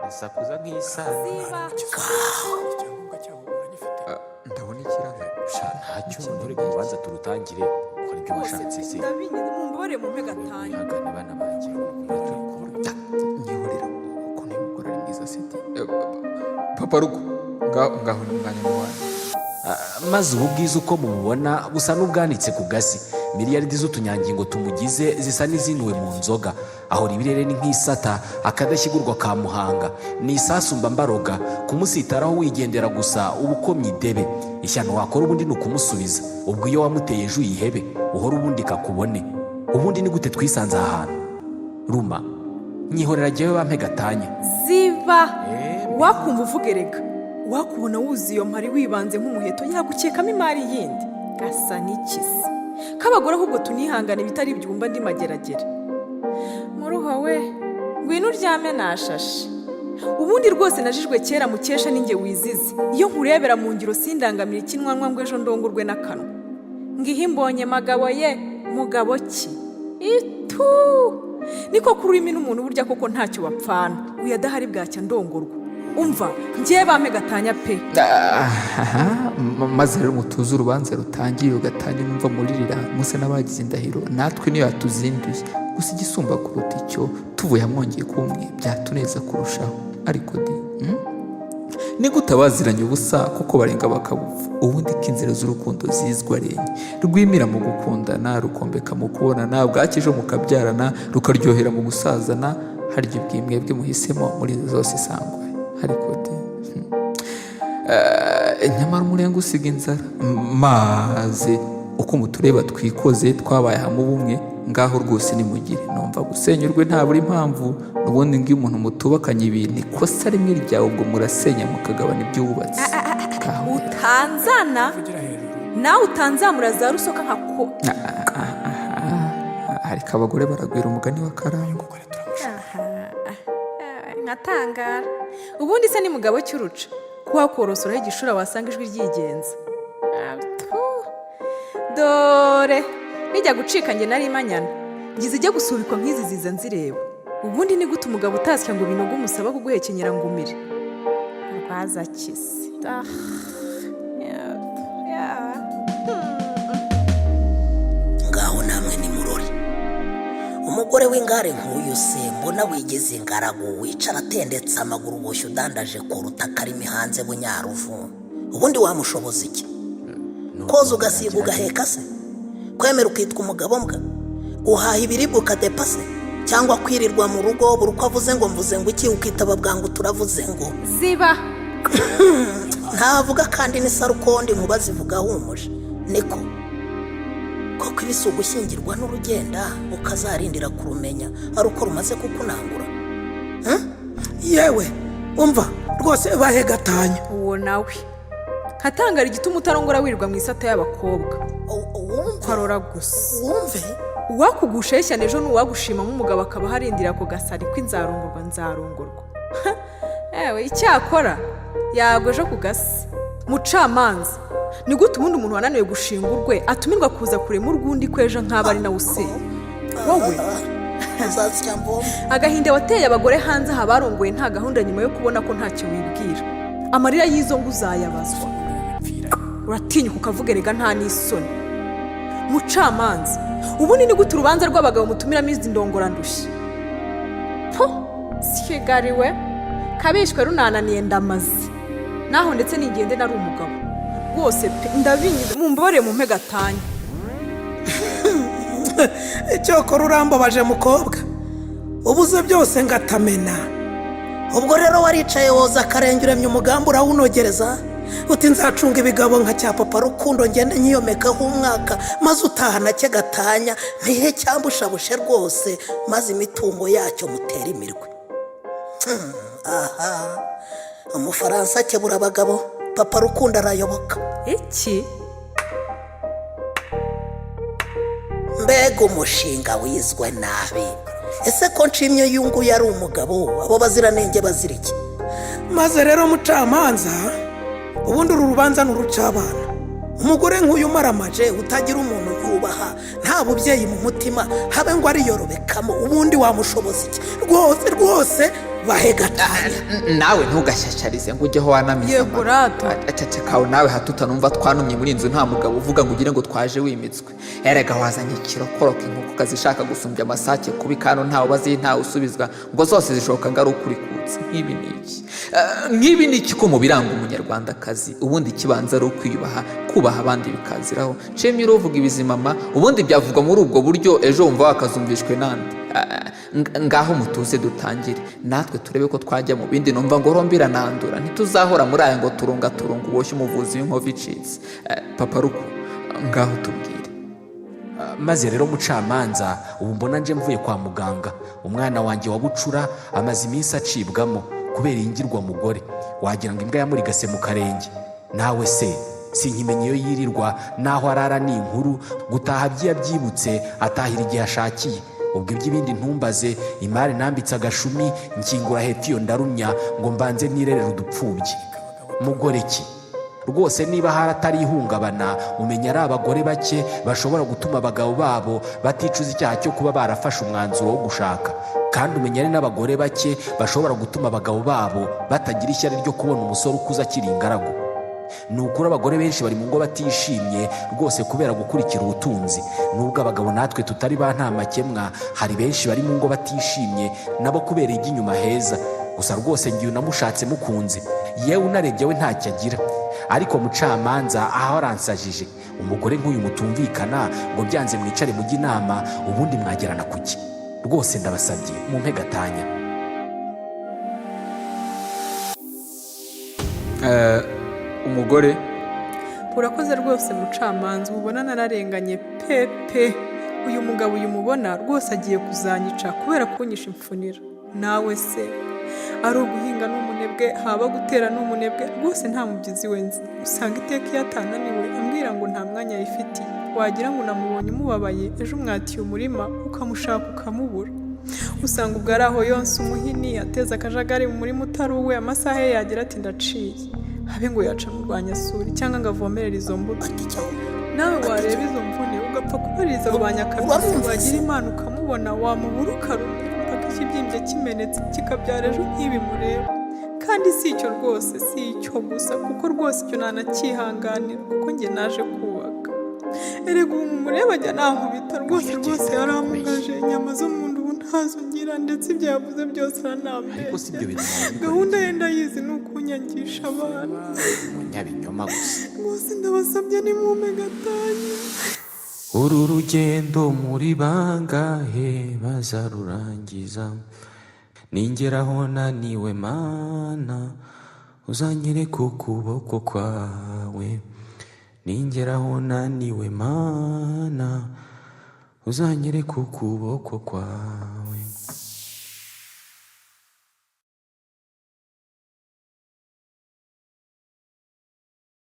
isakuza nk'isaha ndabona ikirahure ntacyo ntore kubanza turutangire ukora ibyo washatse se ndabinyine mumbore mu mpega tanya ihangane bana banjye nyihorera uko n'umugore ari mwiza siti papa rugo ngaho ni umwanya wanjye. maze ubu bwiza uko mububona busa n'ubwanitse ku gasi. miliyaridi z'utunyangingo tumugize zisa n'izinuwe mu nzoga. ahora ibirere ni nk'isata akadashyigurwa ka muhanga. ni isasu mba mbaroga kumusitaraho wigendera gusa uba ukomye idebe. ishyano wakora ubundi ni ukumusubiza. ubwo iyo wamuteye ejo uyihebe uhora ubundi kakubone. ubundi ni gute twisanze aha hantu ruma nyihorera jyewe bampe gatanya ziba wakumva uvugerega wakubona wuzuye iyo mpari wibanze nk'umuheto yagukekamo imari yindi gasa n'ikisi k'abagore ahubwo tunihangane bitari ibyumba ndi mageragere muruho we ngwino uryame nashashe. ubundi rwose najijwe kera mukesha ninjye wizize iyo nkurebera mu ngiro sindangamira ikinwanwa ngo ejo ndongurwe n'akanwa ngihe imbonye magabo ye mugabo ki itu niko kuri urimi n'umuntu burya koko ntacyo bapfana uyadahari bwacya ndongorwa umva ngiye bampe gatanya pe. maze rero mutuze urubanza rutangiye ugatanya numva muririra muse n'abagize indahiro natwe niyo yatuzinduye gusa igisumba kuruta icyo tuvuye hamwongeye kumwe byatuneza kurushaho. ariko ni gute abaziranye ubusa kuko barenga bakabupfa. ubundi ko inzira z'urukundo zizwa renye rwimira mu gukundana rukombeka mu kubonana bwacyo ejo mukabyarana rukaryohera mu gusazana harya ubwimwebwe muhisemo muri zose isangwa. ariko nyamara umurenga usiga inzara maze uko mutureba twikoze twabaye hamwe ubumwe ngaho rwose nimugire numva gusenyurwe ntabura impamvu n'ubundi ngo umuntu mutubakanye ibintu ikosa rimwe ryawe ubwo murasenya mukagabana ibyo wubatse. utanzana nawe utanzamura za rusoka nkako ariko abagore baragwira umugani wa karango nkatangara ubundi se ni mugabo cy'uruca kuhakorosora igishura wasanga ijwi ryigenza. dore bijya gucika njye nari imanyana ngize ijya gusubikwa nk'izi ziza nzireba. ubundi ni gute umugabo utasya ngo binogo umusaba kuguhekenyera ngo umire rwaza kisi. ngaho namwe ni murori umugore w'ingare nk'uyu se mbona wigeze ingaragu wicara atendetse amaguru uboshye udandaje ku rutaka arimo hanze bunyaruvu ubundi wamushoboza iki? koza ugasiga ugaheka se? kwemera ukitwa umugabo mbwa? guhaha ibiribwa ukadepa se? cyangwa kwirirwa mu rugo buri uko avuze ngo mvuze ngo iki ukitaba bwangu turavuze ngo ziba ntavuga kandi ni sarukondi nkuba zivuga humuje niko koko ibisi ugushyingirwa n'urugenda ukazarindira kurumenya ari uko rumaze kukunangura. yewe umva rwose bahe gatanya uwo nawe hatangara igituma utarongora wirirwa mu isata y'abakobwa kwarora gusa wumve uwakugusha yeshyane ejo n'uwagushima nk'umugabo akaba harindira ako gasari ko nzarongorwa ewe icyakora yagoje ku gasi mucamanza ni gute ubundi umuntu wananiwe gushinga urwe atumirwa kuza kurema urwundi kwejo nk'aba ari nawe usenya wowe agahinda wateye abagore hanze aha barongoye nta gahunda nyuma yo kubona ko ntacyo wibwira amarira y'izo ngo uzayabazwa uratinyuka ukavuga rega nta n'isoni. mucamanza ubundi ni gute urubanza rw'abagabo mutumiramo izi ndongorandushyi sikigariwe kabishwe runananiye ndamaze naho ndetse nigende nari umugabo rwose pe ndabinyuze mumbore mu mpega tanya. icyokora urambabaje mukobwa ubuze byose ngatamena. ubwo rero waricaye woza akarenge uremye umugambi urawunogereza uti nzacunga ibigabo nka cya papa rukundo ngende nkiyomekaho umwaka maze utahana cye gatanya ntihe cyambushabushe rwose maze imitungo yacyo mutera imirwe. aha umufaransa akebura abagabo papa rukundo arayoboka iki mbega umushinga wizwe nabi. ese ko nshimye yunguye ari umugabo abo baziranenge bazira iki? maze rero mucamanza ubundi uru rubanza n'urucabana. umugore nk'uyu umaramaje utagira umuntu yubaha nta bubyeyi mu mutima habe ngo ariyorobekamo ubundi wamushoboza iki? rwose bahe gatanya. nawe ntugashyashyarize ngo ujyeho wanamiza Yego rata. kawe nawe hato utanumva twanumye muri inzu nta mugabo uvuga ngo ugire ngo twaje wimitswe. Erega wazanye ikirokoroka inkoko kazishaka gusumbya amasake kubi kano ntawe ubaziye ntawe usubizwa ngo zose zishoboka ngo ari ukuri kutse. Nk'ibi ni iki ko mu biranga umunyarwandakazi ubundi kibanza ari ukwiyubaha, kubaha abandi bikaziraho. Cemye uvuga ibizimama ubundi byavugwa muri ubwo buryo, ejo wumva wakazumvishwe nande. Ngaho mutuze dutangire natwe turebe ko twajya mu bindi. Numva ngo rombira nandura ntituzahora muri aya ngo turunga uboshye umuvuzi w'inkovu icitse. Papa Ruku ngaho tubwire. Maze rero mucamanza, ubu mbona nje mvuye kwa muganga, umwana wanjye wa bucura amaze iminsi acibwamo kubera ingirwa mugore, wagira ngo imbwa yamurigase mu karenge. Nawe se sinkimenye iyo yirirwa naho arara ni inkuru, gutaha byibutse atahira igihe ashakiye. Ubwo iby'ibindi ntumbaze, imari nambitse agashumi nkingura hepfo iyo ndarumya ngo mbanze nirerera udupfubyi. Mugore ki rwose, niba haratari ihungabana umenya ari abagore bake bashobora gutuma abagabo babo baticuza icyaha cyo kuba barafashe umwanzuro wo gushaka, kandi umenya ari n'abagore bake bashobora gutuma abagabo babo batagira ishyari ryo kubona umusore ukuze akiri ingaragu. Ni ukuri abagore benshi bari mu ngo batishimye rwose kubera gukurikira ubutunzi. Nubwo abagabo natwe tutari ba nta makemwa, hari benshi bari mu ngo batishimye nabo kubera iby'inyuma heza. Gusa rwose ngiye unamushatse mukunze, yewe unarebye we ntacyo agira. Ariko mucamanza aho aransajije, umugore nk'uyu mutumvikana ngo byanze mwicare mujye inama ubundi mwagerana kuki. Rwose ndabasabye mumpe gatanya. Umugore urakoze rwose mucamanza, ubona nararenganye pepe. Uyu mugabo uyumubona rwose agiye kuzanyica kubera kunyisha impfunira. Nawe se ari uguhinga n'umunebwe, haba gutera n'umunebwe, rwose nta mubyizi we nzi. Usanga iteka iyo atananiwe ambwira ngo nta mwanya yifitiye, wagira ngo unamubonye umubabaye, ejo umwatiye umurima ukamushaka ukamubura. Usanga ubwo ari aho yonse umuhini ateza akajagari mu murima utari uwe, amasaha ye yagira ati ndaciye, habe ngo yaca mu rwanyasuri cyangwa ngo avomerere izo mbuto. Nawe wareba izo mvune ugapfa kubaririza rwanyakabisi, wagira imana ukamubona wamubura ukarumira mpaka ikibyimbye kimenetse kikabyara ejo nk'ibimureba. Kandi si icyo rwose, si icyo gusa, kuko rwose icyo nanakihanganira kuko njye naje kubaka. Erega ubu mumureba ajya nankubita rwose yaramugaje, inyama zo mu nda ubu ntazo ngira, ndetse ibyo yavuze byose aranambeshya. Gahunda ye ndayizi ni ukunyangisha abana. Munyabinyoma gusa. Rwose ndabasabye nimumpe gatanya. Uru rugendo muri bangahe bazarurangiza, ningeraho naniwe mana uzanyereka ukuboko kwawe. Ningeraho naniwe mana uzanyereka ukuboko kwawe.